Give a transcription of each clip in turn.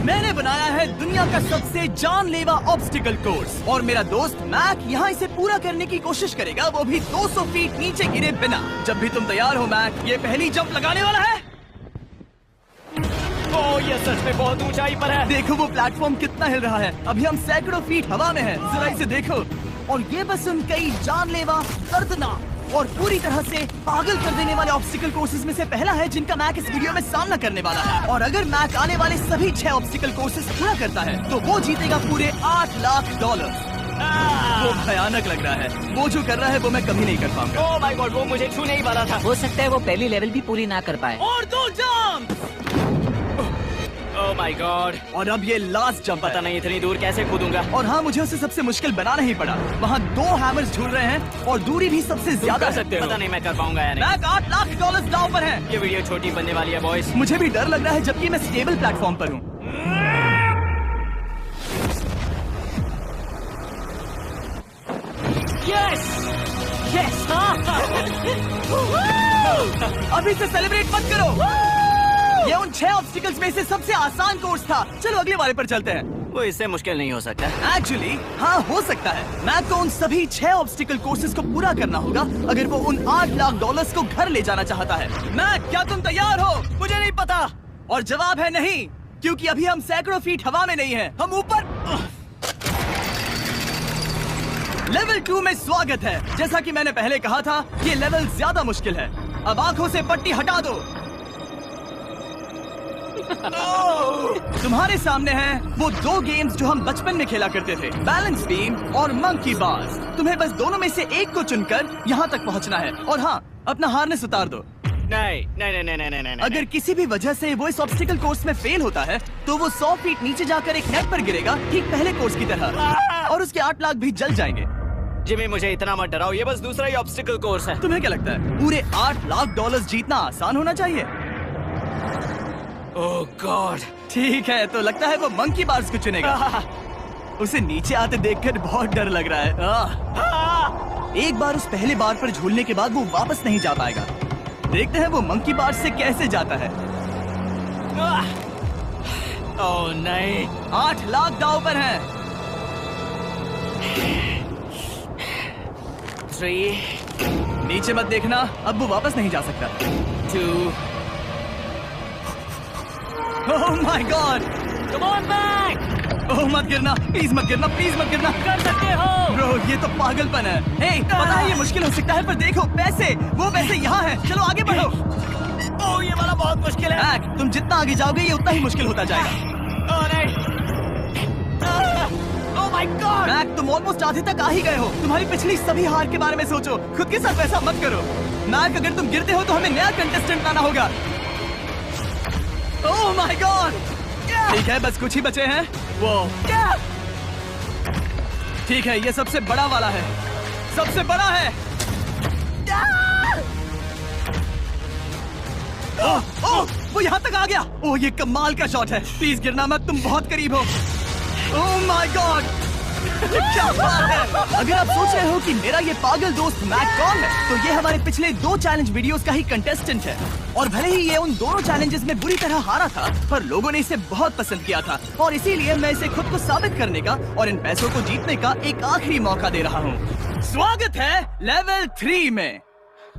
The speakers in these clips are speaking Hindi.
मैंने बनाया है दुनिया का सबसे जानलेवा ऑब्स्टिकल कोर्स और मेरा दोस्त मैक यहाँ इसे पूरा करने की कोशिश करेगा, वो भी 200 फीट नीचे गिरे बिना। जब भी तुम तैयार हो मैक, ये पहली जंप लगाने वाला है। ओह, ये सच में बहुत ऊंचाई पर है। देखो वो प्लेटफॉर्म कितना हिल रहा है। अभी हम सैकड़ों फीट हवा में हैं। जरा इसे देखो। और ये बस उन कई जानलेवा, दर्दनाक और पूरी तरह से पागल कर देने वाले ऑब्स्टिकल कोर्सेज में से पहला है जिनका मैक इस वीडियो में सामना करने वाला है। और अगर मैक आने वाले सभी 6 ऑब्स्टिकल कोर्सेज पूरा करता है तो वो जीतेगा पूरे $8 लाख। वो भयानक लग रहा है। वो जो कर रहा है वो मैं कभी नहीं कर पाऊंगा। ओह माय गॉड, वो मुझे छूने ही वाला था। हो सकता है वो पहली लेवल भी पूरी ना कर पाए। और 2 जंप। Oh my God. और अब ये लास्ट जंप। पता नहीं इतनी दूर कैसे कूदूंगा। और हाँ, मुझे उसे सबसे मुश्किल बनाना ही पड़ा। वहाँ 2 हैमर्स झूल रहे हैं और दूरी भी सबसे ज्यादा कर सकते हो। पता नहीं मैं कर पाऊंगा या नहीं। मैक $8 लाख दांव पर है। ये वीडियो छोटी बनने वाली है बॉयज। मुझे भी डर लग रहा है जबकि मैं स्टेबल प्लेटफॉर्म पर हूँ। Yes yes. अभी से सेलिब्रेट मत करो। ये उन 6 ऑब्स्टिकल्स में से सबसे आसान कोर्स था। चलो अगले वाले पर चलते हैं। वो इससे मुश्किल नहीं हो सकता। एक्चुअली हाँ, हो सकता है। मैक को उन सभी 6 ऑब्स्टिकल कोर्सेज को पूरा करना होगा अगर वो उन $8 लाख को घर ले जाना चाहता है। मैक, क्या तुम तैयार हो? मुझे नहीं पता। और जवाब है नहीं, क्योंकि अभी हम सैकड़ों फीट हवा में नहीं हैं। हम ऊपर। लेवल 2 में स्वागत है। जैसा कि मैंने पहले कहा था, ये लेवल ज्यादा मुश्किल है। अब आंखों से पट्टी हटा दो। तुम्हारे सामने हैं वो 2 गेम्स जो हम बचपन में खेला करते थे, बैलेंस बीम और मंकी बार्स। तुम्हें बस दोनों में से एक को चुनकर यहाँ तक पहुँचना है। और हाँ, अपना हार्नेस उतार दो। नहीं नहीं नहीं नहीं नहीं। अगर किसी भी वजह से वो इस ऑब्स्टिकल कोर्स में फेल होता है तो वो 100 फीट नीचे जाकर एक नेट पर गिरेगा, ठीक पहले कोर्स की तरह, और उसके 8 लाख भी जल जाएंगे। जिमी, मुझे इतना मत डराओ। ये बस दूसरा ही ऑब्स्टिकल कोर्स है। तुम्हें क्या लगता है पूरे $8 लाख जीतना आसान होना चाहिए? ओह गॉड। ठीक है, तो लगता है वो मंकी बार्स को चुनेगा। उसे नीचे आते देखकर बहुत डर लग रहा है। एक बार उस पहले बार पर झूलने के बाद वो वापस नहीं जा पाएगा। देखते हैं वो मंकी बार्स से कैसे जाता है। ओह नहीं। 8 लाख दांव पर हैं। 3 नीचे मत देखना, अब वो वापस नहीं जा सकता। 2 oh my god. Come on back. Oh मत गिरना, प्लीज मत गिरना, प्लीज मत गिरना। कर सकते हो। ब्रो, ये तो पागलपन है। हे, पता है ये मुश्किल हो सकता है, पर देखो पैसे, वो पैसे यहाँ हैं। चलो आगे बढ़ो। ओह, ये वाला बहुत मुश्किल है। मैक, तुम जितना आगे जाओगे ये उतना ही मुश्किल होता जाएगा। ओह नहीं। ओह माय गॉड। मैक, तुम ऑलमोस्ट आधे तक आ ही गए हो। तुम्हारी पिछली सभी हार के बारे में सोचो। खुद के साथ वैसा मत करो। मैक, अगर तुम गिरते हो तो हमें नया कंटेस्टेंट लाना होगा। ओह माय गॉड। ठीक है, बस कुछ ही बचे हैं। वो ठीक है, ये सबसे बड़ा वाला है। सबसे बड़ा है। ओह, वो यहाँ तक आ गया। ओह, ये कमाल का शॉट है। प्लीज गिरना मत, तुम बहुत करीब हो। ओह माय गॉड, क्या बात है। अगर आप सोच रहे हो कि मेरा ये पागल दोस्त मैक कौन है, तो ये हमारे पिछले 2 चैलेंज वीडियोस का ही कंटेस्टेंट है। और भले ही ये उन दोनों चैलेंजेस में बुरी तरह हारा था, पर लोगों ने इसे बहुत पसंद किया था और इसीलिए मैं इसे खुद को साबित करने का और इन पैसों को जीतने का एक आखिरी मौका दे रहा हूँ। स्वागत है लेवल 3 में।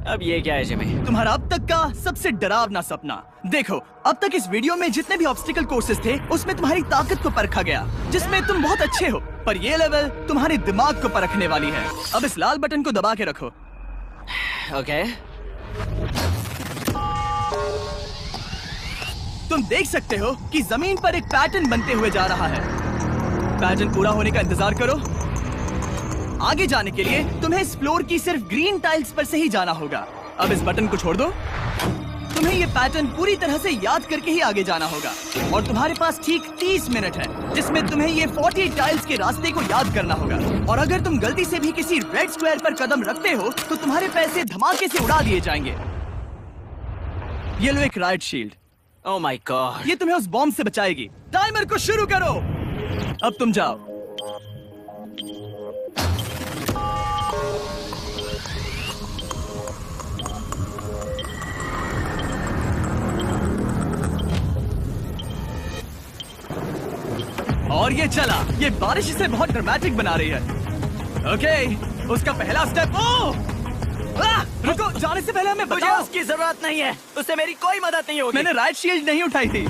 अब ये क्या है जिमी? तुम्हारा अब तक का सबसे डरावना सपना। देखो, अब तक इस वीडियो में जितने भी ऑब्स्टिकल कोर्सेज थे उसमें तुम्हारी ताकत को परखा गया, जिसमें तुम बहुत अच्छे हो, पर ये लेवल तुम्हारे दिमाग को परखने वाली है। अब इस लाल बटन को दबा के रखो। ओके। तुम देख सकते हो कि जमीन पर एक पैटर्न बनते हुए जा रहा है। पैटर्न पूरा होने का इंतजार करो। आगे जाने के लिए तुम्हें इस फ्लोर की सिर्फ ग्रीन टाइल्स पर से ही जाना होगा। अब इस बटन को छोड़ दो। तुम्हें ये पैटर्न पूरी तरह से याद करके ही आगे जाना होगा और तुम्हारे पास ठीक 30 मिनट है, जिसमें तुम्हें ये 40 टाइल्स के रास्ते को याद करना होगा। और अगर तुम गलती से भी किसी रेड स्क्वायर पर कदम रखते हो तो तुम्हारे पैसे धमाके से उड़ा दिए जाएंगे। ये लो एक right shield. Oh my God. ये तुम्हें उस बॉम्ब से बचाएगी। टाइमर को शुरू करो। अब तुम जाओ। और ये चला। ये बारिश इसे बहुत ड्रामेटिक बना रही है। ओके, उसका पहला स्टेप। रुको, जाने से पहले हमें मुझे बताओ। उसकी जरूरत नहीं है, उससे मेरी कोई मदद नहीं होगी। मैंने राइट शील्ड नहीं उठाई थी।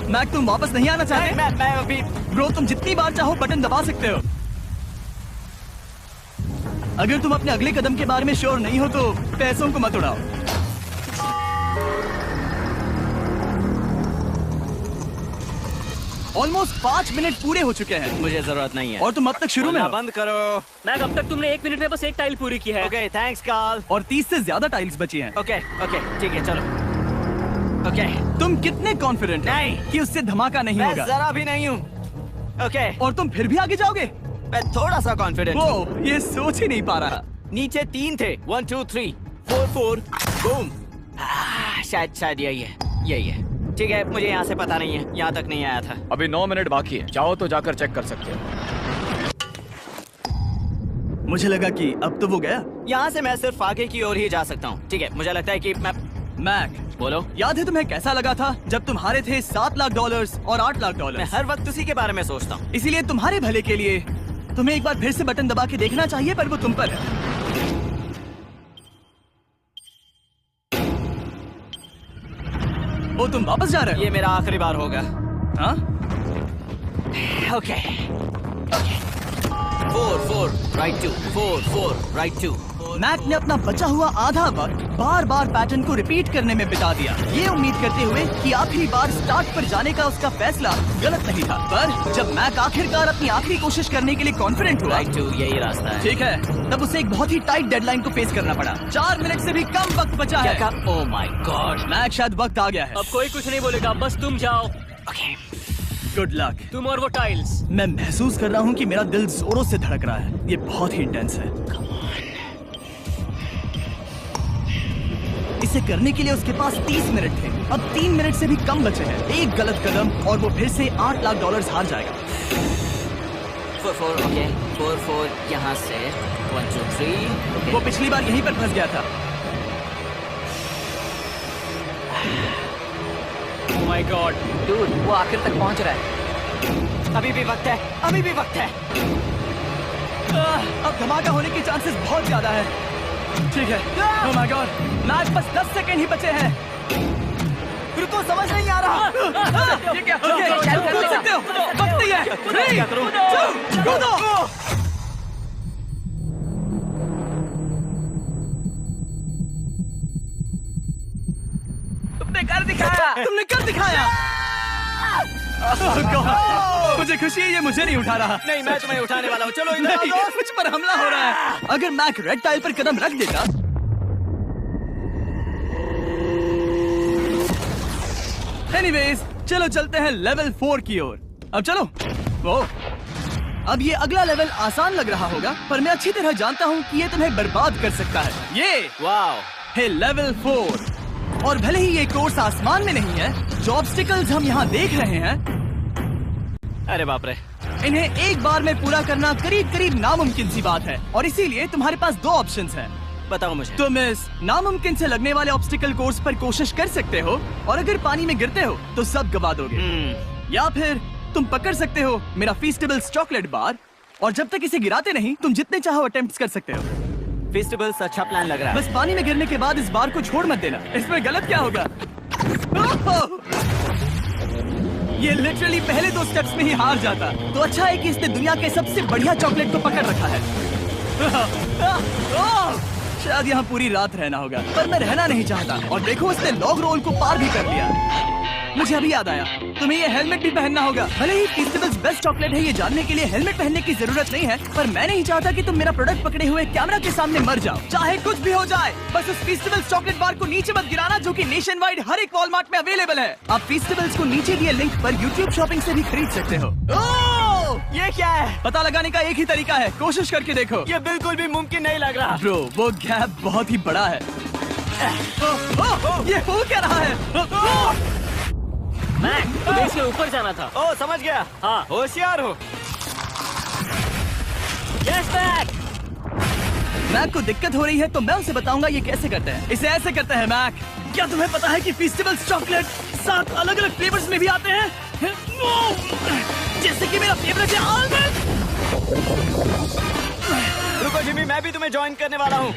मैक, तुम वापस नहीं आना चाहते? मैं अभी। ब्रो, तुम जितनी बार चाहो बटन दबा सकते हो। अगर तुम अपने अगले कदम के बारे में श्योर नहीं हो तो पैसों को मत उड़ाओ। ऑलमोस्ट 5 मिनट पूरे हो चुके हैं मुझे जरूरत नहीं है। और तुम अब तक शुरू में बोलना हो। बंद करो। मैक, अब तक तुमने 1 मिनट में बस एक टाइल पूरी की है। Okay, thanks Carl. और 30 से ज्यादा टाइल्स बची हैं। ओके ओके, ठीक है, चलो। ओके, तुम कितने कॉन्फिडेंट हो नहीं। कि उससे धमाका नहीं मैं होगा? जरा भी नहीं हूँ। ओके, और तुम फिर भी आगे जाओगे? मैं थोड़ा सा कॉन्फिडेंट हूँ। वो ये सोच ही नहीं पा रहा। नीचे 3 थे। 1 2 3 4 4 बूम। शायद यही है। ठीक है, मुझे यहाँ से पता नहीं है, यहाँ तक नहीं आया था। अभी 9 मिनट बाकी है, चाहो तो जाकर चेक कर सकते हो। मुझे लगा कि अब तो वो गया। यहाँ से मैं सिर्फ आगे की ओर ही जा सकता हूँ। ठीक है, मुझे लगता है कि मैं। मैक, बोलो। याद है तुम्हें कैसा लगा था जब तुम हारे थे $7 लाख और $8 लाख? मैं हर वक्त उसी के बारे में सोचता हूँ। इसीलिए तुम्हारे भले के लिए तुम्हें एक बार फिर से बटन दबा के देखना चाहिए, पर वो तुम पर है। ओ, तुम वापस जा रहे हो? ये मेरा आखिरी बार होगा। हाँ? Okay 4 4 right 2 4 4 right 2। मैक ने अपना बचा हुआ आधा वक्त बार बार पैटर्न को रिपीट करने में बिता दिया, ये उम्मीद करते हुए कि आखिरी बार स्टार्ट पर जाने का उसका फैसला गलत नहीं था। पर जब मैक आखिरकार अपनी आखिरी कोशिश करने के लिए कॉन्फिडेंट हुआ, राइट 2 यही रास्ता है। ठीक है, तब उसे एक बहुत ही टाइट डेडलाइन को फेस करना पड़ा। 4 मिनट से भी कम वक्त बचा है। ओह माय गॉड। मैक, शायद वक्त आ गया है। अब कोई कुछ नहीं बोलेगा, बस तुम जाओ। Okay, good luck. तुम और वो टाइल्स। मैं महसूस कर रहा हूँ कि मेरा दिल जोरों से धड़क रहा है। ये बहुत ही इंटेंस है। इसे करने के लिए उसके पास 30 मिनट थे। अब 3 मिनट से भी कम बचे हैं। एक गलत कदम और वो फिर से $8 लाख हार जाएगा। 4 4 ओके 4 4 यहाँ से 1 2 3। वो पिछली बार यहीं पर फंस गया था। ओह माय गॉड, डूड, वो आखिर तक पहुंच रहा है। अभी भी वक्त है, अभी भी वक्त है। अब धमाका होने के चांसेस बहुत ज्यादा है। ठीक है। ओह माय गॉड, मैच बस 10 सेकंड ही बचे हैं। रुको, समझ नहीं आ रहा। ये क्या? ओके, कूद सकते हो। वक्त नहीं है। 3 क्या करूं? 2 कूदो। तुमने कर दिखाया। तुमने कर दिखाया। Oh God, मुझे खुशी है ये मुझे नहीं उठा रहा। नहीं, मैं तुम्हें उठाने वाला हूँ। चलो इधर आ नहीं, जाओ। मुझ पर हमला हो रहा है। अगर मैक रेड टाइल पर कदम रख देता। एनीवेज, चलो चलते हैं लेवल 4 की ओर। अब चलो। वो अब ये अगला लेवल आसान लग रहा होगा, पर मैं अच्छी तरह जानता हूँ कि ये तुम्हें बर्बाद कर सकता है। ये वाओ, है लेवल 4। और भले ही ये कोर्स आसमान में नहीं है, जो ऑब्स्टिकल्स हम यहाँ देख रहे हैं, अरे बाप रे। इन्हें एक बार में पूरा करना करीब करीब नामुमकिन सी बात है। और इसीलिए तुम्हारे पास 2 ऑप्शंस हैं। बताओ मुझे। तुम इस नामुमकिन से लगने वाले ऑब्स्टिकल कोर्स पर कोशिश कर सकते हो, और अगर पानी में गिरते हो तो सब गवा दोगे। या फिर तुम पकड़ सकते हो मेरा फीस्टेबल्स चॉकलेट बार, और जब तक इसे गिराते नहीं तुम जितने चाहो अटेम्प्ट्स कर सकते हो। फेस्टिवल्स अच्छा प्लान लग रहा है। बस पानी में गिरने के बाद इस बार को छोड़ मत देना। इसमें गलत क्या होगा? ओह! ये लिटरली पहले 2 स्टेप्स में ही हार जाता। तो अच्छा है कि इसने दुनिया के सबसे बढ़िया चॉकलेट को पकड़ रखा है। ओह! शायद यहाँ पूरी रात रहना होगा, पर मैं रहना नहीं चाहता। और देखो, इसने लॉग रोल को पार भी कर लिया। मुझे अभी याद आया, तुम्हें ये हेलमेट भी पहनना होगा। भले ही फेस्टिवल्स बेस्ट चॉकलेट है ये जानने के लिए हेलमेट पहनने की जरूरत नहीं है, पर मैं नहीं चाहता कि तुम मेरा प्रोडक्ट पकड़े हुए कैमरा के सामने मर जाओ। चाहे कुछ भी हो जाए, बस उस फेस्टिवल्स चॉकलेट बार को नीचे मत गिराना, जो कि नेशन वाइड हर एक वॉलमार्ट में अवेलेबल है। आप फेस्टिवल्स को नीचे दिए लिंक पर YouTube शॉपिंग से भी खरीद सकते हो। ओह! ये क्या है? पता लगाने का एक ही तरीका है, कोशिश करके देखो। ये बिल्कुल भी मुमकिन नहीं लग रहा। ब्रो, वो गैप बहुत ही बड़ा है। ये हो क्या रहा है? मैक, तुम्हें इसके ऊपर जाना था। ओ, समझ गया। हाँ। होशियार हो। Yes Mac. मैक को दिक्कत हो रही है तो मैं उसे बताऊंगा ये कैसे करते हैं। इसे ऐसे करते हैं मैक। क्या तुम्हें पता है कि फेस्टिवल्स चॉकलेट 7 अलग अलग फ्लेवर्स में भी आते हैं, जैसे कि मेरा फेवरेट है आलमंड। रुको जिमी, मैं भी तुम्हें ज्वाइन करने वाला हूँ।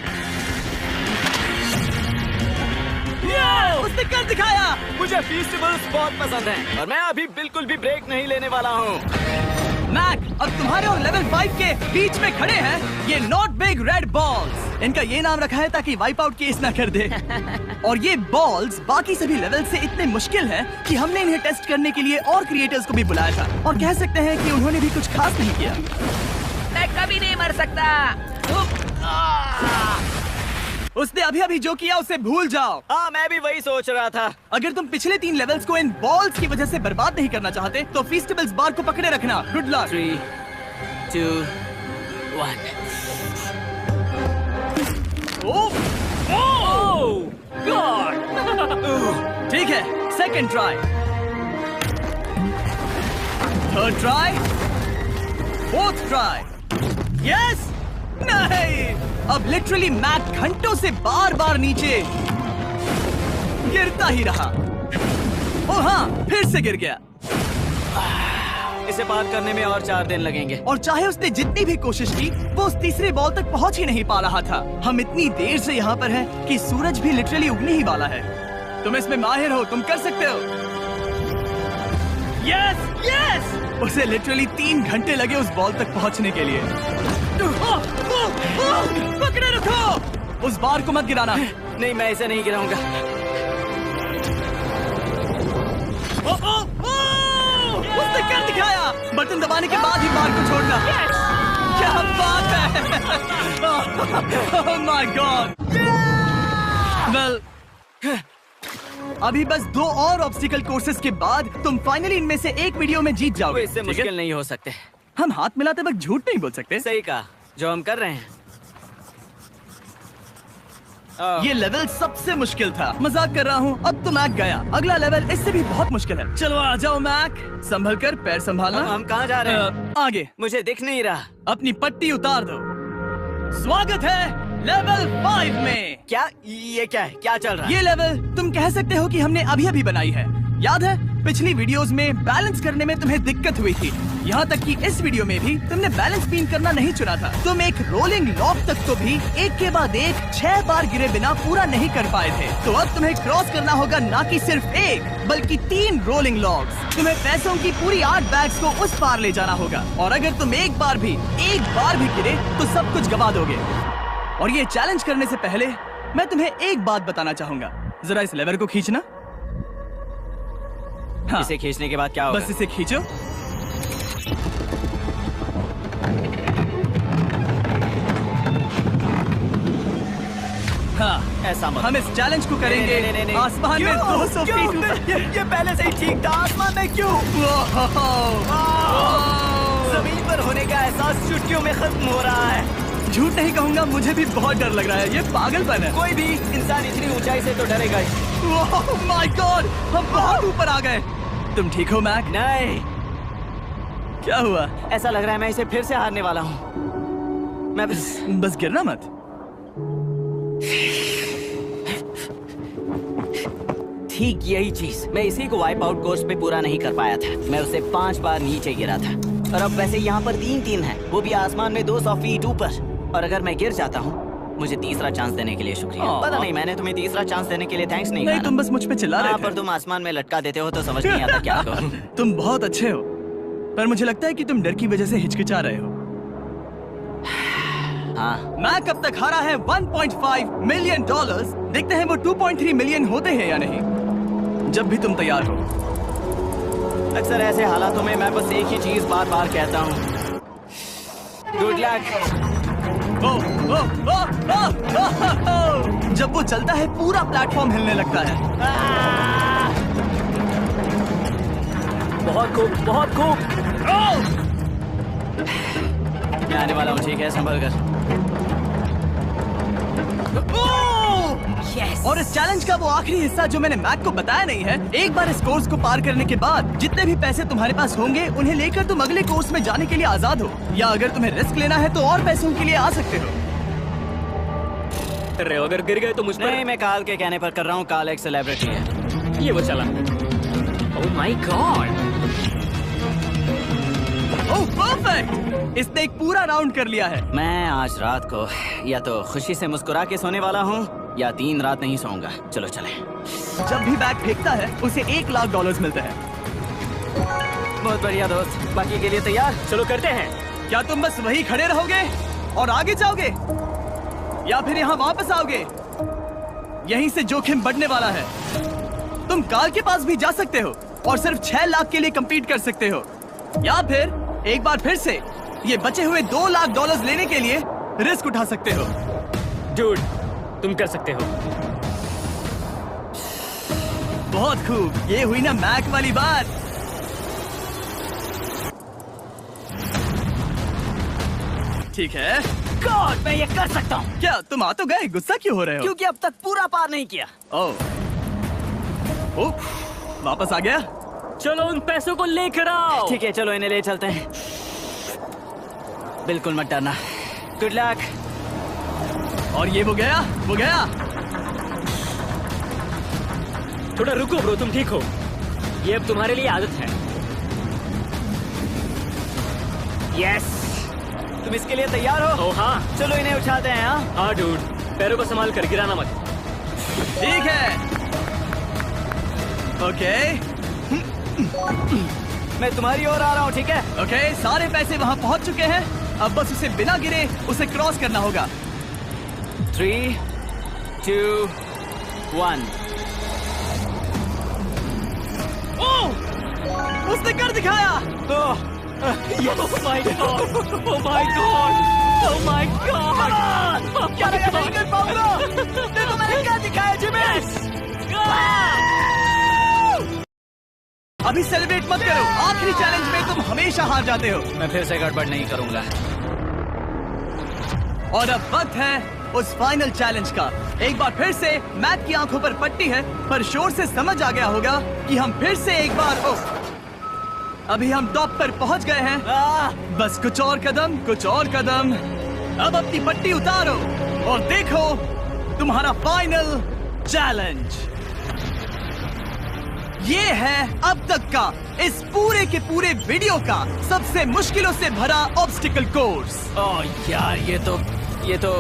उसने कर दिखाया। मुझे फेस्टिवल्स बहुत पसंद हैं और मैं अभी बिल्कुल भी ब्रेक नहीं लेने वाला हूँ। मैक, अब तुम्हारे और लेवल 5 के बीच में खड़े हैं ये नॉट बिग रेड बॉल्स। इनका ये नाम रखा है ताकि वाइप आउट केस ना कर दे। और ये बॉल्स बाकी सभी लेवल से इतने मुश्किल हैं कि हमने इन्हें टेस्ट करने के लिए और क्रिएटर्स को भी बुलाया था, और कह सकते हैं कि उन्होंने भी कुछ खास नहीं किया। मैं कभी नहीं मर सकता। उसने अभी अभी जो किया उसे भूल जाओ। हाँ, मैं भी वही सोच रहा था। अगर तुम पिछले 3 लेवल्स को इन बॉल्स की वजह से बर्बाद नहीं करना चाहते तो फेस्टिवल्स बार को पकड़े रखना। Good luck. 3, 2, 1। ठीक है, second try, third try, fourth try. Yes, नहीं, अब लिटरली मैक घंटों से बार बार नीचे गिरता ही रहा। ओ हाँ, फिर से गिर गया। इसे पार करने में और 4 दिन लगेंगे। और चाहे उसने जितनी भी कोशिश की, वो उस तीसरे बॉल तक पहुंच ही नहीं पा रहा था। हम इतनी देर से यहाँ पर हैं कि सूरज भी लिटरली उगने ही वाला है। तुम इसमें माहिर हो, तुम कर सकते हो। Yes, yes! उसे लिटरली 3 घंटे लगे उस बॉल तक पहुंचने के लिए। पकड़े रखो, उस बार को मत गिराना। नहीं, मैं इसे नहीं गिराऊंगा। उसने कर दिखाया। बटन दबाने के बाद ही बार को छोड़ना। क्या बात है। Oh my God. Well, अभी बस 2 और ऑब्स्टिकल कोर्सेस के बाद तुम फाइनली इनमें से एक वीडियो में जीत वो जाओगे। इससे ठीक है? मुश्किल नहीं हो सकते। हम हाथ मिलाते वक्त झूठ नहीं बोल सकते। सही कहा, जो हम कर रहे हैं। ये लेवल सबसे मुश्किल था। मजाक कर रहा हूँ। अब तो मैक गया। अगला लेवल इससे भी बहुत मुश्किल है। चलो आ जाओ मैक, संभल कर, पैर संभालना। हम कहाँ जा रहे हैं? आगे। मुझे दिख नहीं रहा। अपनी पट्टी उतार दो। स्वागत है लेवल 5 में। क्या ये क्या है? क्या चल रहा है? ये लेवल तुम कह सकते हो कि हमने अभी अभी बनाई है। याद है पिछली वीडियोस में बैलेंस करने में तुम्हें दिक्कत हुई थी, यहाँ तक कि इस वीडियो में भी तुमने बैलेंस बीन करना नहीं चुना था। तुम एक रोलिंग लॉक तक तो भी एक के बाद एक 6 बार गिरे बिना पूरा नहीं कर पाए थे। तो अब तुम्हें क्रॉस करना होगा ना कि सिर्फ एक बल्कि 3 रोलिंग लॉक्स। तुम्हें पैसों की पूरी 8 बैग्स को उस पार ले जाना होगा, और अगर तुम एक बार भी गिरे तो सब कुछ गवा दोगे। और ये चैलेंज करने से पहले मैं तुम्हें एक बात बताना चाहूंगा। जरा इस लेवर को खींचना। हाँ, इसे खींचने के बाद क्या होगा? बस इसे खींचो। हाँ, ऐसा मत। हम इस चैलेंज को करेंगे नहीं। आसमान में 200 फीट ऊपर। ये पहले से ही ठीक था। आसमान में क्यों? जमीन पर होने का एहसास चुटकियों में खत्म हो रहा है। झूठ नहीं कहूंगा, मुझे भी बहुत डर लग रहा है। ये पागलपन है। कोई भी इंसान इतनी ऊंचाई से तो डरेगा ही। ओह माय गॉड, हम बहुत ऊपर आ गए। तुम ठीक हो मैक? नहीं, क्या हुआ? ऐसा लग रहा है मैं इसे फिर से हारने वाला हूँ। मैं बस गिरना मत। ठीक यही चीज मैं इसी को वाइप आउट कोर्स पे पूरा नहीं कर पाया था। मैं उसे 5 बार नीचे गिरा था, और अब वैसे यहाँ पर 3 है, वो भी आसमान में 200 फीट ऊपर। और अगर मैं गिर जाता हूँ, मुझे तीसरा चांस देने के लिए शुक्रिया। पता नहीं, मैंने तुम्हें तीसरा चांस देने के लिए थैंक्स नहीं नहीं, कहा। तुम बस मुझ पे चिल्ला रहे थे। पर तुम आसमान में लटका देते हो तो समझ नहीं आता क्या करूं। तुम बहुत अच्छे हो, पर मुझे लगता है कि तुम डर की वजह से हिचकिचा रहे हो। हाँ, मैक अब तक हारा है $1.5 मिलियन। देखते हैं वो 2.3 मिलियन होते हैं या नहीं। जब भी तुम तैयार हो। अक्सर ऐसे हालातों में मैं बस एक ही चीज बार बार कहता हूँ, गुड लक। जब वो चलता है पूरा प्लेटफॉर्म हिलने लगता है। बहुत खूब, बहुत खूब। मैं आने वाला हूँ, ठीक है? संभल कर। और इस चैलेंज का वो आखिरी हिस्सा जो मैंने मैक को बताया नहीं है, एक बार इस कोर्स को पार करने के बाद जितने भी पैसे तुम्हारे पास होंगे उन्हें लेकर तुम अगले कोर्स में जाने के लिए आजाद हो, या अगर तुम्हें रिस्क लेना है तो और पैसों के लिए आ सकते हो। अरे अगर गिर गए तो मुझ पर। नहीं, मैं काल के कहने पर कर रहा हूँ। काल एक सेलिब्रिटी है। ये वो चला। ओह माय गॉड। ओह परफेक्ट, इसने एक पूरा राउंड कर लिया है। मैं आज रात को या तो खुशी से मुस्कुरा के सोने वाला हूँ या 3 रात नहीं सोऊंगा। चलो चले। जब भी बैग फेंकता है उसे $1,00,000 मिलते हैं। बहुत बढ़िया दोस्त, बाकी के लिए तैयार? चलो करते हैं। क्या तुम बस वही खड़े रहोगे और आगे जाओगे या फिर यहाँ वापस आओगे? यहीं से जोखिम बढ़ने वाला है। तुम काल के पास भी जा सकते हो और सिर्फ 6 लाख के लिए compete कर सकते हो, या फिर एक बार फिर से ये बचे हुए $2,00,000 लेने के लिए रिस्क उठा सकते हो। डूड, तुम कर सकते हो। बहुत खूब, ये हुई ना मैक वाली बात। ठीक है। गॉड, मैं ये कर सकता हूँ। क्या तुम आ तो गए, गुस्सा क्यों हो रहे हो? क्योंकि अब तक पूरा पार नहीं किया। ओह, वापस आ गया। चलो उन पैसों को लेकर आओ। ठीक है, चलो इन्हें ले चलते हैं। बिल्कुल मत डरना। Good luck. और ये वो गया। थोड़ा रुको ब्रो, तुम ठीक हो? ये अब तुम्हारे लिए आदत है। यस। तुम इसके लिए तैयार हो? ओह हाँ। चलो इन्हें उठाते हैं। हाँ, हाँ डूड, पैरों को संभाल कर, गिराना मत। ठीक है। ओके मैं तुम्हारी ओर आ रहा हूँ, ठीक है? ओके, सारे पैसे वहाँ पहुँच चुके हैं। अब बस उसे बिना गिरे उसे क्रॉस करना होगा। 3, 2, 1। ओह, उसने कर दिखाया। ओह my God, oh my God, oh my God. क्या लगा नहीं कर पाऊंगा? देखो मैंने क्या दिखाया जिमी। अभी सेलिब्रेट मत करो, आखिरी चैलेंज में तुम हमेशा हार जाते हो। मैं फिर से गड़बड़ नहीं करूंगा। और अब वक्त है उस फाइनल चैलेंज का। एक बार फिर से मैट की आंखों पर पट्टी है, पर शोर से समझ आ गया होगा कि हम फिर से एक बार अभी हम टॉप पर पहुंच गए हैं। बस कुछ और कदम। अब अपनी पट्टी उतारो और देखो तुम्हारा फाइनल चैलेंज। ये है अब तक का इस पूरे के पूरे वीडियो का सबसे मुश्किलों से भरा ऑब्स्टिकल कोर्स। ओह यार, ये तो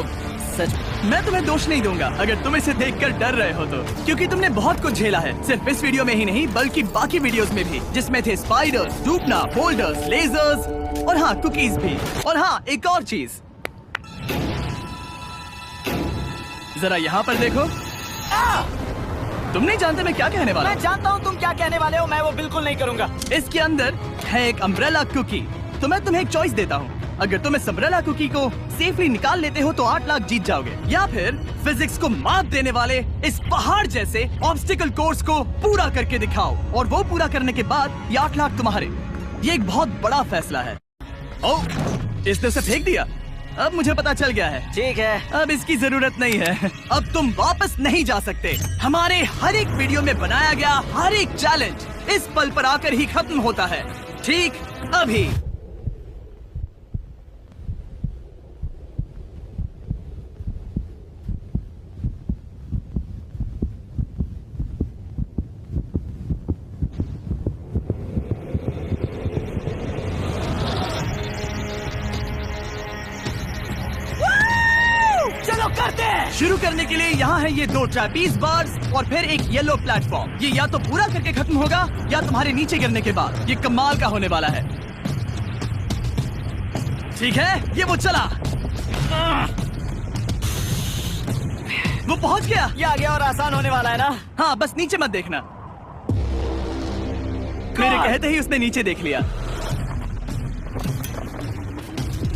सच। मैं तुम्हें दोष नहीं दूंगा अगर तुम इसे देखकर डर रहे हो तो, क्योंकि तुमने बहुत कुछ झेला है, सिर्फ इस वीडियो में ही नहीं बल्कि बाकी वीडियोस में भी, जिसमें थे स्पाइडर्स, डूबना, बोल्डर्स, लेजर्स और हाँ कुकीज भी। और हाँ, एक और चीज, जरा यहाँ पर देखो। तुम नहीं जानते मैं क्या कहने वाला मैं जानता हूँ तुम क्या कहने वाले हो, मैं वो बिल्कुल नहीं करूंगा। इसके अंदर है एक अम्ब्रेला कुकी। तो मैं तुम्हें एक चॉइस देता हूँ, अगर तुम इस अम्ब्रेला कुकी को सेफली निकाल लेते हो तो 8 लाख जीत जाओगे, या फिर फिजिक्स को मात देने वाले इस पहाड़ जैसे ऑब्स्टिकल कोर्स को पूरा करके दिखाओ और वो पूरा करने के बाद ये 8 लाख तुम्हारे। ये एक बहुत बड़ा फैसला है। ओह, इसने उसे फेंक दिया। अब मुझे पता चल गया है। ठीक है, अब इसकी जरूरत नहीं है। अब तुम वापस नहीं जा सकते। हमारे हर एक वीडियो में बनाया गया हर एक चैलेंज इस पल पर आकर ही खत्म होता है, ठीक अभी। चलो करते हैं। शुरू करने के लिए यहाँ है ये 2 ट्रैपीज बार्स और फिर एक येलो प्लेटफॉर्म। ये या तो पूरा करके खत्म होगा या तुम्हारे नीचे गिरने के बाद। ये कमाल का होने वाला है। ठीक है, ये वो चला, वो पहुंच गया। ये आ गया और आसान होने वाला है ना? हाँ, बस नीचे मत देखना। मेरे कहते ही उसने नीचे देख लिया।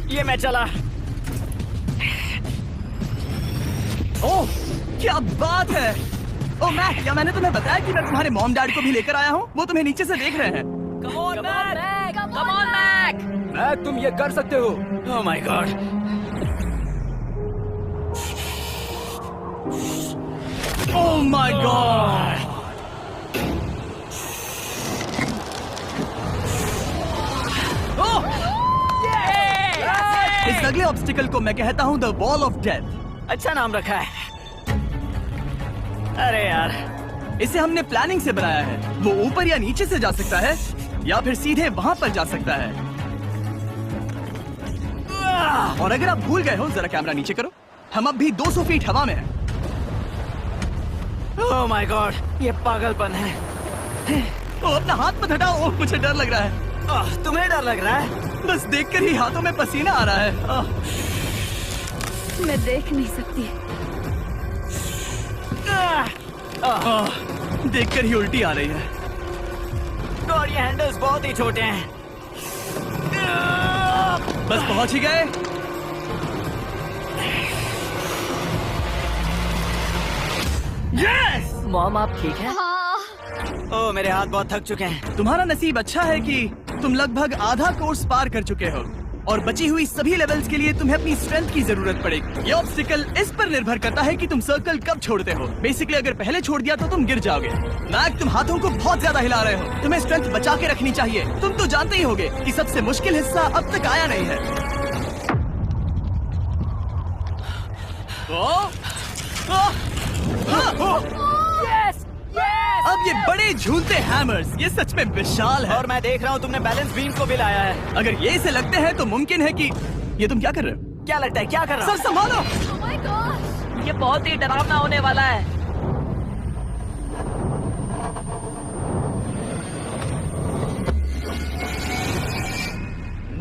ये मैं चला। ओह, क्या बात है। ओह मैक, क्या मैंने तुम्हें बताया कि मैं तुम्हारे मॉम डैड को भी लेकर आया हूँ? वो तुम्हें नीचे से देख रहे हैं। Come on Mac. मैक, तुम ये कर सकते हो। ओह my God. Oh my God. इस अगले ऑब्स्टिकल को मैं कहता हूँ द वॉल ऑफ डेथ। अच्छा नाम रखा है। अरे यार, इसे हमने प्लानिंग से बनाया है। वो ऊपर या नीचे से जा सकता है या फिर सीधे वहां पर जा सकता है। और अगर आप भूल गए हो, जरा कैमरा नीचे करो। हम अब भी 200 फीट हवा में हैं। ओह माय गॉड, ये पागलपन है। ओ, अपना हाथ मत हटाओ। ओह, मुझे डर लग रहा है। तुम्हें डर लग रहा है? बस देखकर ही हाथों में पसीना आ रहा है। मैं देख नहीं सकती। देखकर ही उल्टी आ रही है। और ये हैंडल्स बहुत ही छोटे हैं। बस पहुंच ही गए। यस! मॉम आप ठीक है? ओह, मेरे हाथ बहुत थक चुके हैं। तुम्हारा नसीब अच्छा है कि तुम लगभग आधा कोर्स पार कर चुके हो और बची हुई सभी लेवल्स के लिए तुम्हें अपनी स्ट्रेंथ की जरूरत पड़ेगी। ये ऑब्स्टिकल इस पर निर्भर करता है कि तुम सर्कल कब छोड़ते हो। बेसिकली अगर पहले छोड़ दिया तो तुम गिर जाओगे। मैक, तुम हाथों को बहुत ज्यादा हिला रहे हो। तुम्हें स्ट्रेंथ बचा के रखनी चाहिए। तुम तो जानते ही होगे कि सबसे मुश्किल हिस्सा अब तक आया नहीं है। अब ये बड़े झूलते हैमर्स, ये सच में विशाल है। और मैं देख रहा हूँ तुमने बैलेंस बीम को भी लाया है। अगर ये इसे लगते हैं तो मुमकिन है कि ये तुम क्या कर रहे हो? क्या लगता है, क्या कर रहा सर संभालो। Oh my gosh! ये बहुत ही डरावना होने वाला है।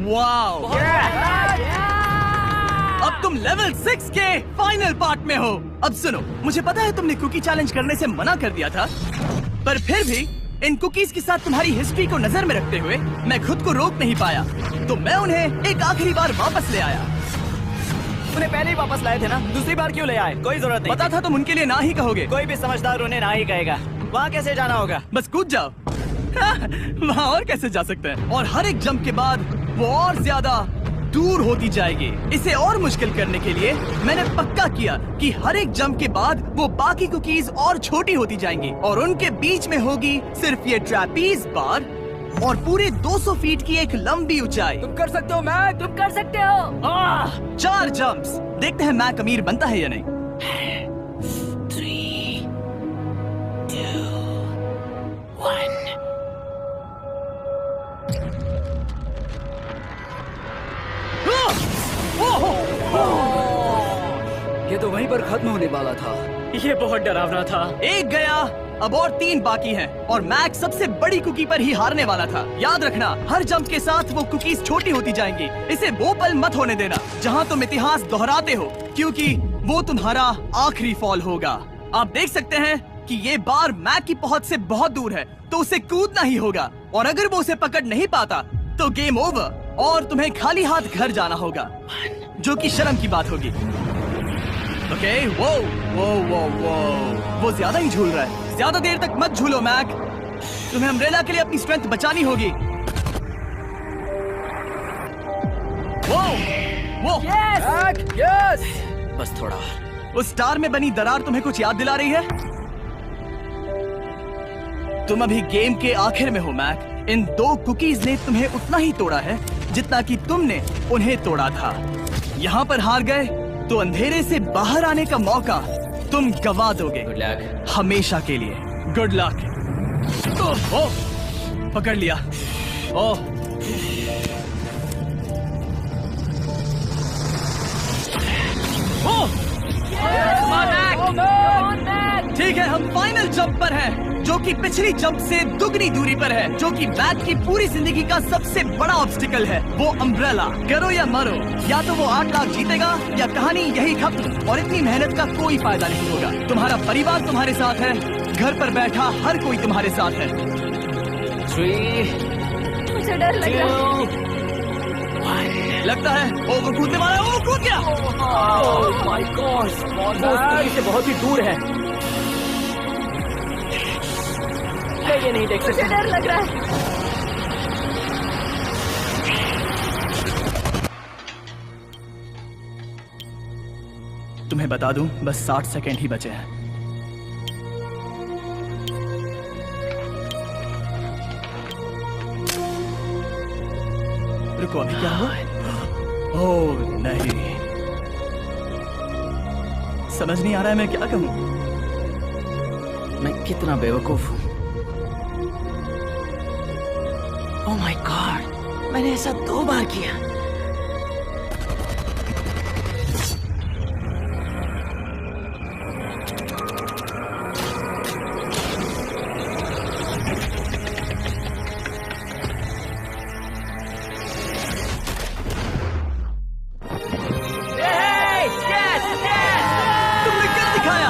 वाओ! अब तुम लेवल 6 के फाइनल पार्ट में हो। अब सुनो, मुझे पता है तुमने कुकी चैलेंज करने से मना कर दिया था, पर फिर भी इन कुकीज के साथ तुम्हारी हिस्ट्री को नजर में रखते हुए मैं खुद को रोक नहीं पाया, तो मैं उन्हें एक आखिरी बार वापस ले आया। उन्हें पहले ही वापस लाए थे ना, दूसरी बार क्यों ले आए? कोई जरूरत नहीं। पता था तुम उनके लिए ना ही कहोगे। कोई भी समझदार उन्हें ना ही कहेगा। वहाँ कैसे जाना होगा? बस कूद जाओ। वहाँ और कैसे जा सकते हैं? और हर एक जंप के बाद वो और ज्यादा दूर होती जाएगी। इसे और मुश्किल करने के लिए मैंने पक्का किया कि हर एक जंप के बाद वो बाकी कुकीज और छोटी होती जाएंगी और उनके बीच में होगी सिर्फ ये ट्रैपीज बार और पूरे 200 फीट की एक लंबी ऊंचाई। तुम कर सकते हो मैक। तुम कर सकते हो। 4 जंप्स। देखते हैं मैक अमीर बनता है या नहीं। 3, 2, 1। ये तो वहीं पर खत्म होने वाला था। ये बहुत डरावना था। एक गया, अब और 3 बाकी हैं और मैक सबसे बड़ी कुकी पर ही हारने वाला था। याद रखना, हर जंप के साथ वो कुकीज छोटी होती जाएंगी। इसे वो पल मत होने देना जहां तुम इतिहास दोहराते हो, क्योंकि वो तुम्हारा आखिरी फॉल होगा। आप देख सकते हैं कि ये बार मैक की पहुंच से बहुत दूर है, तो उसे कूदना ही होगा और अगर वो उसे पकड़ नहीं पाता तो गेम ओवर और तुम्हें खाली हाथ घर जाना होगा, जो कि शर्म की बात होगी। ओके, वो ज्यादा ही झूल रहा है। ज्यादा देर तक मत झूलो मैक, तुम्हें अम्ब्रेला के लिए अपनी स्ट्रेंथ बचानी होगी। वो मैक, यस। बस थोड़ा। उस स्टार में बनी दरार तुम्हें कुछ याद दिला रही है? तुम अभी गेम के आखिर में हो मैक। इन 2 कुकीज ने तुम्हें उतना ही तोड़ा है जितना कि तुमने उन्हें तोड़ा था। यहाँ पर हार गए तो अंधेरे से बाहर आने का मौका तुम गवा दोगे। Good luck. हमेशा के लिए। Good luck. ओह, पकड़ लिया। ओह, ओह, ठीक है, हम फाइनल जंप पर हैं, जो कि पिछली जंप से दुगनी दूरी पर है, जो कि मैक की पूरी जिंदगी का सबसे बड़ा ऑब्स्टिकल है, वो अम्ब्रेला। करो या मरो, या तो वो 8 लाख जीतेगा या कहानी यही खत्म और इतनी मेहनत का कोई फायदा नहीं होगा। तुम्हारा परिवार तुम्हारे साथ है, घर पर बैठा हर कोई तुम्हारे साथ है। 3, मुझे डर लग रहा है। 1। लगता है ओ वो कूदने वाला है। ओ कूद गया। ओह माय गॉड, वो स्टोरी से बहुत ही दूर है। मैं ये नहीं देख मुझे सकता। डर लग रहा है। तुम्हें बता दूं, बस 60 सेकेंड ही बचे हैं। रुको, अभी क्या हुआ? ओह नहीं, समझ नहीं आ रहा है मैं क्या कहूं। मैं कितना बेवकूफ हूँ। ओह माय गॉड, मैंने ऐसा 2 बार किया। तुमने कर दिखाया।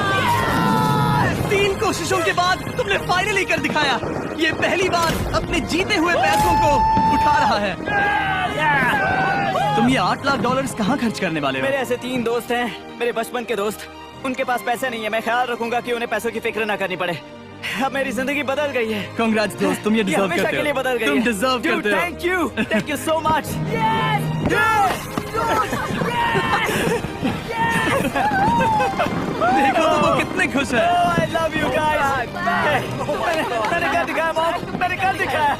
3 कोशिशों के बाद तुमने फाइनली कर दिखाया। ये पहली बार अपने जीते हुए पैसों को उठा रहा है। तुम ये $8 लाख कहाँ खर्च करने वाले हो? मेरे ऐसे 3 दोस्त हैं, मेरे बचपन के दोस्त। उनके पास पैसे नहीं है। मैं ख्याल रखूंगा कि उन्हें पैसों की फिक्र ना करनी पड़े। अब मेरी जिंदगी बदल गई है। कांग्रेट्स दोस्त, तुम ये डिजर्व हमेशा करते के लिए हो। बदल गई तुम है। डिजर्व करते हो। Thank you so much. देखो तो वो कितने खुश है। I love you guys. मैंने कर दिखाया मॉम, मैंने कर दिखाया।